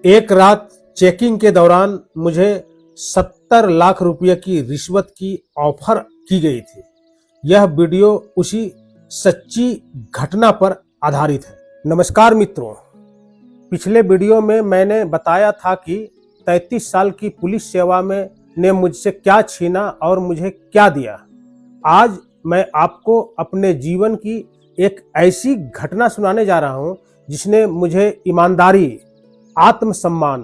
एक रात चेकिंग के दौरान मुझे 70 लाख रुपए की रिश्वत की ऑफर की गई थी। यह वीडियो उसी सच्ची घटना पर आधारित है। नमस्कार मित्रों, पिछले वीडियो में मैंने बताया था कि 33 साल की पुलिस सेवा में ने मुझसे क्या छीना और मुझे क्या दिया। आज मैं आपको अपने जीवन की एक ऐसी घटना सुनाने जा रहा हूं जिसने मुझे ईमानदारी, आत्मसम्मान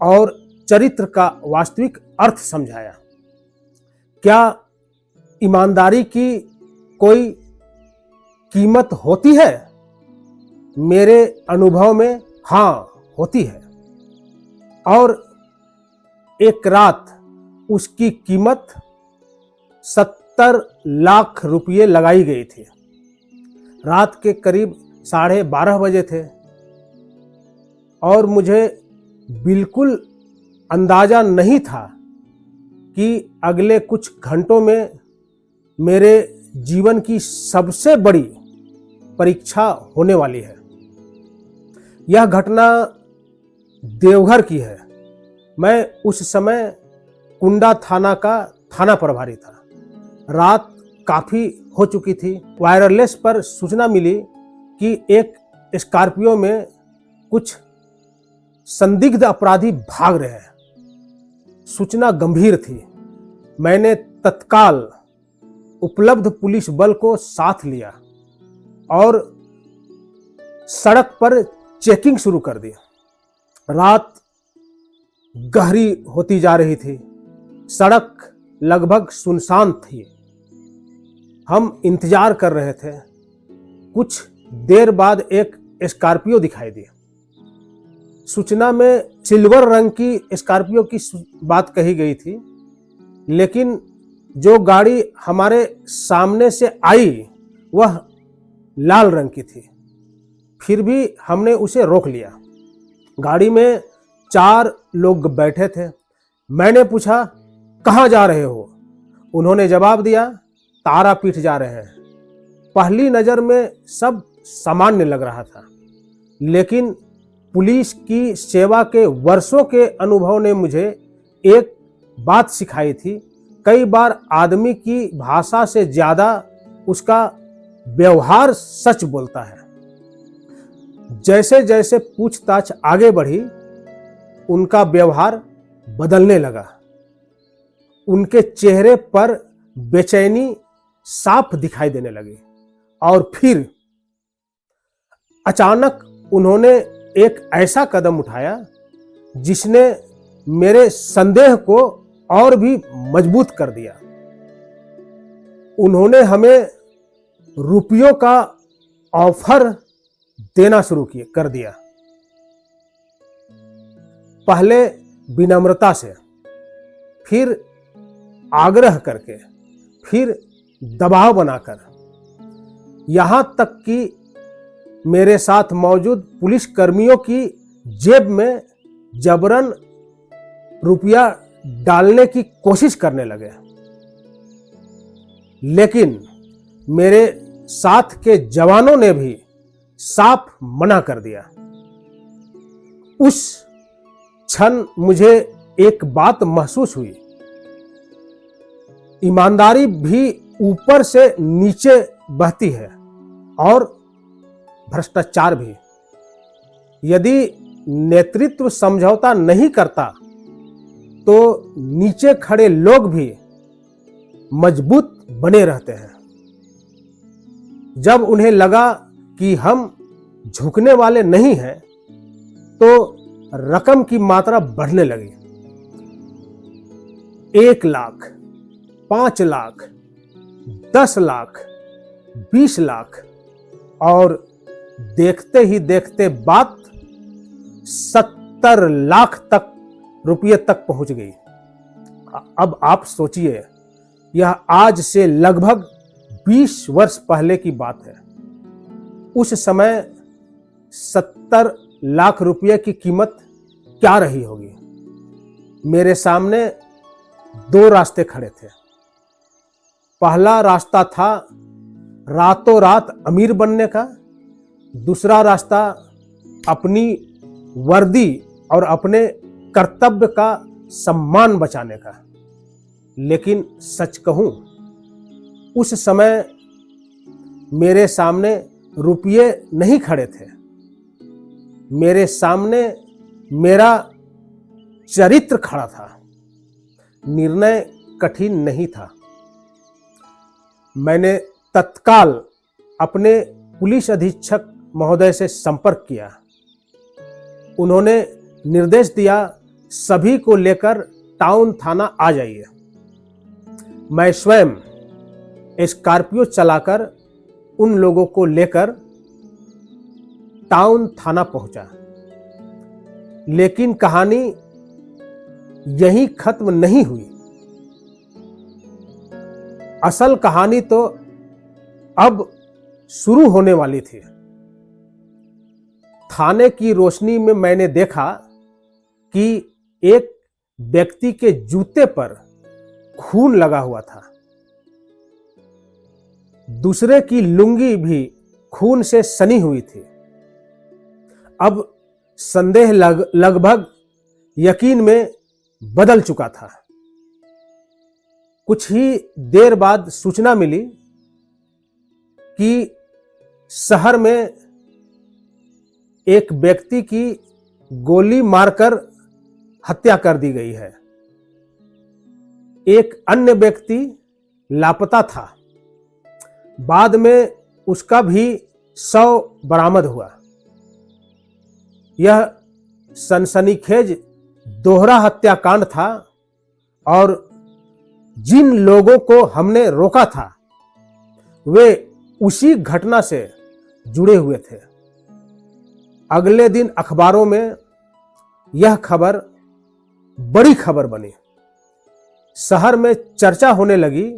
और चरित्र का वास्तविक अर्थ समझाया। क्या ईमानदारी की कोई कीमत होती है? मेरे अनुभव में हाँ होती है, और एक रात उसकी कीमत 70 लाख रुपये लगाई गई थी। रात के करीब 12:30 बजे थे और मुझे बिल्कुल अंदाजा नहीं था कि अगले कुछ घंटों में मेरे जीवन की सबसे बड़ी परीक्षा होने वाली है। यह घटना देवघर की है। मैं उस समय कुंडा थाना का थाना प्रभारी था। रात काफी हो चुकी थी। वायरलेस पर सूचना मिली कि एक स्कॉर्पियो में कुछ संदिग्ध अपराधी भाग रहे हैं। सूचना गंभीर थी। मैंने तत्काल उपलब्ध पुलिस बल को साथ लिया और सड़क पर चेकिंग शुरू कर दी। रात गहरी होती जा रही थी। सड़क लगभग सुनसान थी। हम इंतजार कर रहे थे। कुछ देर बाद एक स्कॉर्पियो दिखाई दी। सूचना में सिल्वर रंग की स्कॉर्पियो की बात कही गई थी, लेकिन जो गाड़ी हमारे सामने से आई वह लाल रंग की थी। फिर भी हमने उसे रोक लिया। गाड़ी में 4 लोग बैठे थे। मैंने पूछा, कहाँ जा रहे हो? उन्होंने जवाब दिया, तारापीठ जा रहे हैं। पहली नज़र में सब सामान्य लग रहा था, लेकिन पुलिस की सेवा के वर्षों के अनुभव ने मुझे एक बात सिखाई थी। कई बार आदमी की भाषा से ज्यादा उसका व्यवहार सच बोलता है। जैसे जैसे पूछताछ आगे बढ़ी, उनका व्यवहार बदलने लगा। उनके चेहरे पर बेचैनी साफ दिखाई देने लगी और फिर अचानक उन्होंने एक ऐसा कदम उठाया जिसने मेरे संदेह को और भी मजबूत कर दिया। उन्होंने हमें रुपयों का ऑफर देना शुरू कर दिया। पहले विनम्रता से, फिर आग्रह करके, फिर दबाव बनाकर, यहां तक कि मेरे साथ मौजूद पुलिस कर्मियों की जेब में जबरन रुपया डालने की कोशिश करने लगे। लेकिन मेरे साथ के जवानों ने भी साफ मना कर दिया। उस क्षण मुझे एक बात महसूस हुई। ईमानदारी भी ऊपर से नीचे बहती है और भ्रष्टाचार भी। यदि नेतृत्व समझौता नहीं करता तो नीचे खड़े लोग भी मजबूत बने रहते हैं। जब उन्हें लगा कि हम झुकने वाले नहीं हैं, तो रकम की मात्रा बढ़ने लगी। 1 लाख, 5 लाख, 10 लाख, 20 लाख और देखते ही देखते बात 70 लाख तक रुपये तक पहुंच गई। अब आप सोचिए, यह आज से लगभग 20 वर्ष पहले की बात है। उस समय 70 लाख रुपये की कीमत क्या रही होगी? मेरे सामने 2 रास्ते खड़े थे। पहला रास्ता था रातों रात अमीर बनने का। दूसरा रास्ता अपनी वर्दी और अपने कर्तव्य का सम्मान बचाने का। लेकिन सच कहूं, उस समय मेरे सामने रुपये नहीं खड़े थे। मेरे सामने मेरा चरित्र खड़ा था। निर्णय कठिन नहीं था। मैंने तत्काल अपने पुलिस अधीक्षक महोदय से संपर्क किया। उन्होंने निर्देश दिया, सभी को लेकर टाउन थाना आ जाइए। मैं स्वयं स्कॉर्पियो चलाकर उन लोगों को लेकर टाउन थाना पहुंचा। लेकिन कहानी यहीं खत्म नहीं हुई। असल कहानी तो अब शुरू होने वाली थी। थाने की रोशनी में मैंने देखा कि एक व्यक्ति के जूते पर खून लगा हुआ था। दूसरे की लुंगी भी खून से सनी हुई थी। अब संदेह लगभग यकीन में बदल चुका था। कुछ ही देर बाद सूचना मिली कि शहर में एक व्यक्ति की गोली मारकर हत्या कर दी गई है। एक अन्य व्यक्ति लापता था। बाद में उसका भी शव बरामद हुआ। यह सनसनीखेज दोहरा हत्याकांड था और जिन लोगों को हमने रोका था वे उसी घटना से जुड़े हुए थे। अगले दिन अखबारों में यह खबर बड़ी खबर बनी। शहर में चर्चा होने लगी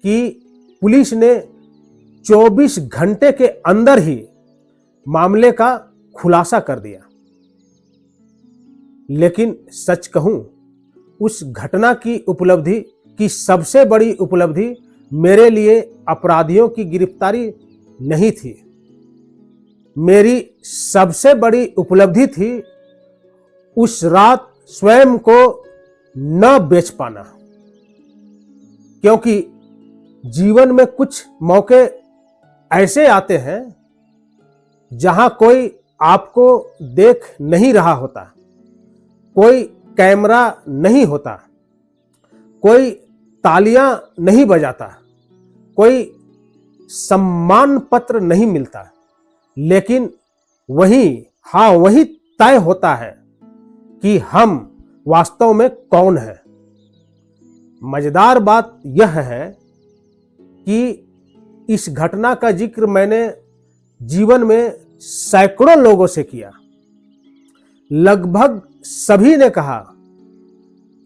कि पुलिस ने 24 घंटे के अंदर ही मामले का खुलासा कर दिया। लेकिन सच कहूं, उस घटना की उपलब्धि की सबसे बड़ी उपलब्धि मेरे लिए अपराधियों की गिरफ्तारी नहीं थी। मेरी सबसे बड़ी उपलब्धि थी उस रात स्वयं को न बेच पाना। क्योंकि जीवन में कुछ मौके ऐसे आते हैं जहां कोई आपको देख नहीं रहा होता, कोई कैमरा नहीं होता, कोई तालियां नहीं बजाता, कोई सम्मान पत्र नहीं मिलता, लेकिन वही तय होता है कि हम वास्तव में कौन हैं। मजेदार बात यह है कि इस घटना का जिक्र मैंने जीवन में सैकड़ों लोगों से किया। लगभग सभी ने कहा,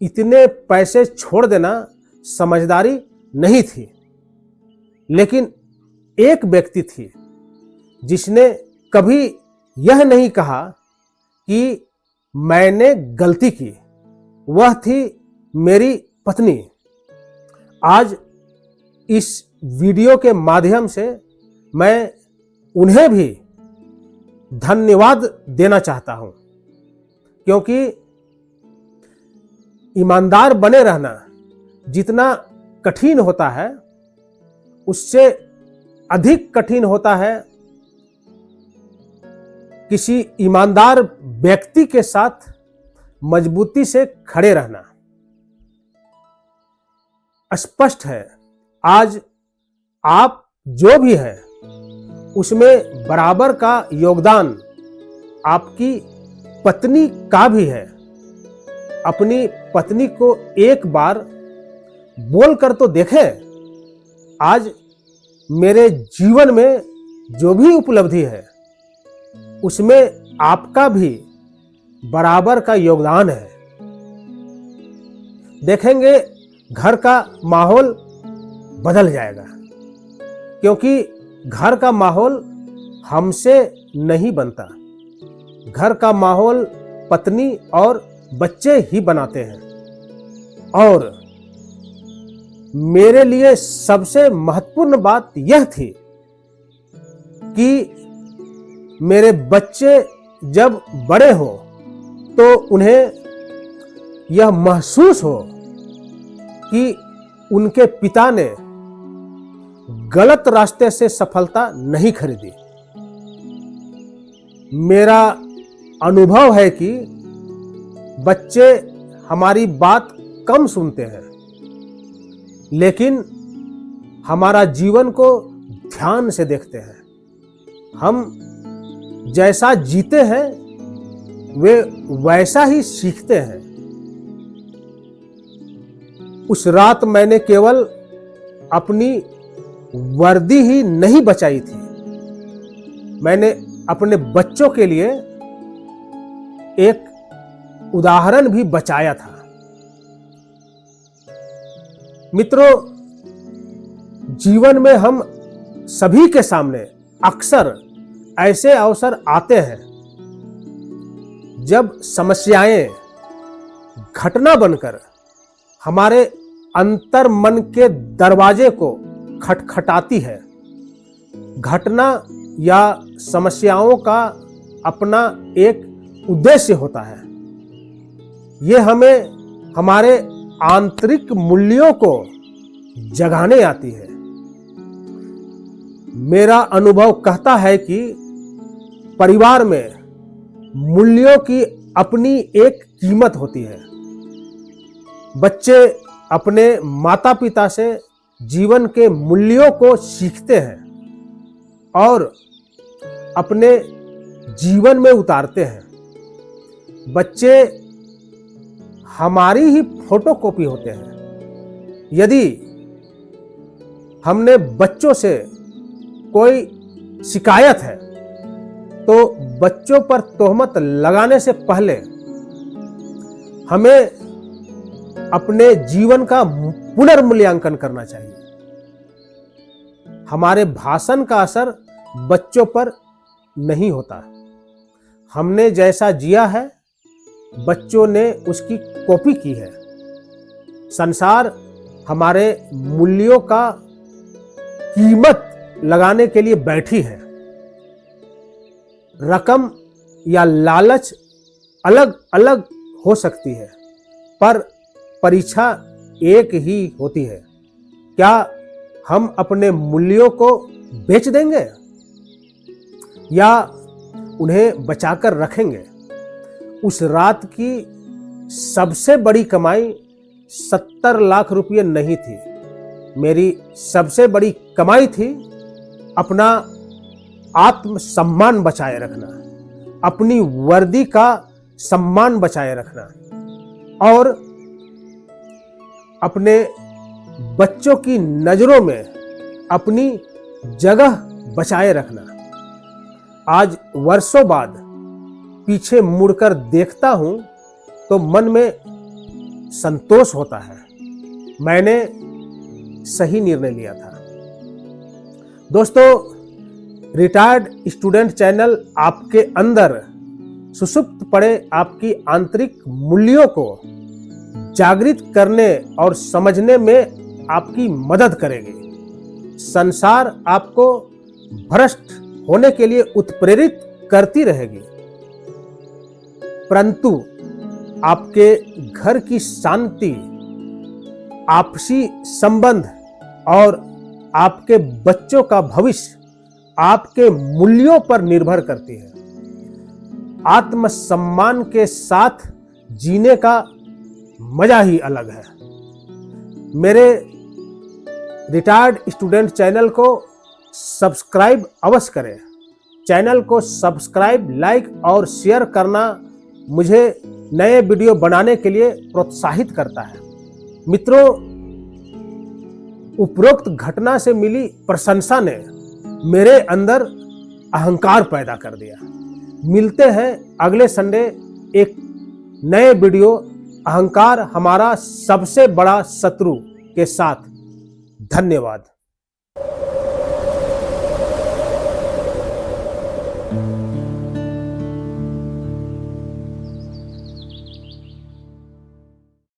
इतने पैसे छोड़ देना समझदारी नहीं थी। लेकिन एक व्यक्ति थी जिसने कभी यह नहीं कहा कि मैंने गलती की। वह थी मेरी पत्नी। आज इस वीडियो के माध्यम से मैं उन्हें भी धन्यवाद देना चाहता हूं, क्योंकि ईमानदार बने रहना जितना कठिन होता है, उससे अधिक कठिन होता है किसी ईमानदार व्यक्ति के साथ मजबूती से खड़े रहना। स्पष्ट है, आज आप जो भी हैं उसमें बराबर का योगदान आपकी पत्नी का भी है। अपनी पत्नी को एक बार बोलकर तो देखें। आज मेरे जीवन में जो भी उपलब्धि है उसमें आपका भी बराबर का योगदान है। देखेंगे घर का माहौल बदल जाएगा, क्योंकि घर का माहौल हमसे नहीं बनता। घर का माहौल पत्नी और बच्चे ही बनाते हैं। और मेरे लिए सबसे महत्वपूर्ण बात यह थी कि मेरे बच्चे जब बड़े हो तो उन्हें यह महसूस हो कि उनके पिता ने गलत रास्ते से सफलता नहीं खरीदी। मेरा अनुभव है कि बच्चे हमारी बात कम सुनते हैं, लेकिन हमारा जीवन को ध्यान से देखते हैं। हम जैसा जीते हैं वे वैसा ही सीखते हैं। उस रात मैंने केवल अपनी वर्दी ही नहीं बचाई थी, मैंने अपने बच्चों के लिए एक उदाहरण भी बचाया था। मित्रों, जीवन में हम सभी के सामने अक्सर ऐसे अवसर आते हैं जब समस्याएं घटना बनकर हमारे अंतर मन के दरवाजे को खटखटाती है। घटना या समस्याओं का अपना एक उद्देश्य होता है। ये हमें हमारे आंतरिक मूल्यों को जगाने आती है। मेरा अनुभव कहता है कि परिवार में मूल्यों की अपनी एक कीमत होती है। बच्चे अपने माता पिता से जीवन के मूल्यों को सीखते हैं और अपने जीवन में उतारते हैं। बच्चे हमारी ही फोटोकॉपी होते हैं। यदि हमने बच्चों से कोई शिकायत है तो बच्चों पर तोहमत लगाने से पहले हमें अपने जीवन का पुनर्मूल्यांकन करना चाहिए। हमारे भाषण का असर बच्चों पर नहीं होता। हमने जैसा जिया है बच्चों ने उसकी कॉपी की है। संसार हमारे मूल्यों का कीमत लगाने के लिए बैठी है। रकम या लालच अलग अलग हो सकती है, पर परीक्षा एक ही होती है। क्या हम अपने मूल्यों को बेच देंगे या उन्हें बचाकर रखेंगे? उस रात की सबसे बड़ी कमाई 70 लाख रुपये नहीं थी। मेरी सबसे बड़ी कमाई थी अपना आत्मसम्मान बचाए रखना, अपनी वर्दी का सम्मान बचाए रखना और अपने बच्चों की नजरों में अपनी जगह बचाए रखना। आज वर्षों बाद पीछे मुड़कर देखता हूं तो मन में संतोष होता है। मैंने सही निर्णय लिया था। दोस्तों, रिटायर्ड स्टूडेंट चैनल आपके अंदर सुसुप्त पड़े आपकी आंतरिक मूल्यों को जागृत करने और समझने में आपकी मदद करेगी। संसार आपको भ्रष्ट होने के लिए उत्प्रेरित करती रहेगी, परंतु आपके घर की शांति, आपसी संबंध और आपके बच्चों का भविष्य आपके मूल्यों पर निर्भर करती है। आत्मसम्मान के साथ जीने का मजा ही अलग है। मेरे रिटायर्ड स्टूडेंट चैनल को सब्सक्राइब अवश्य करें। चैनल को सब्सक्राइब, लाइक और शेयर करना मुझे नए वीडियो बनाने के लिए प्रोत्साहित करता है। मित्रों, उपरोक्त घटना से मिली प्रशंसा ने मेरे अंदर अहंकार पैदा कर दिया। मिलते हैं अगले संडे एक नए वीडियो अहंकार हमारा सबसे बड़ा शत्रु के साथ। धन्यवाद।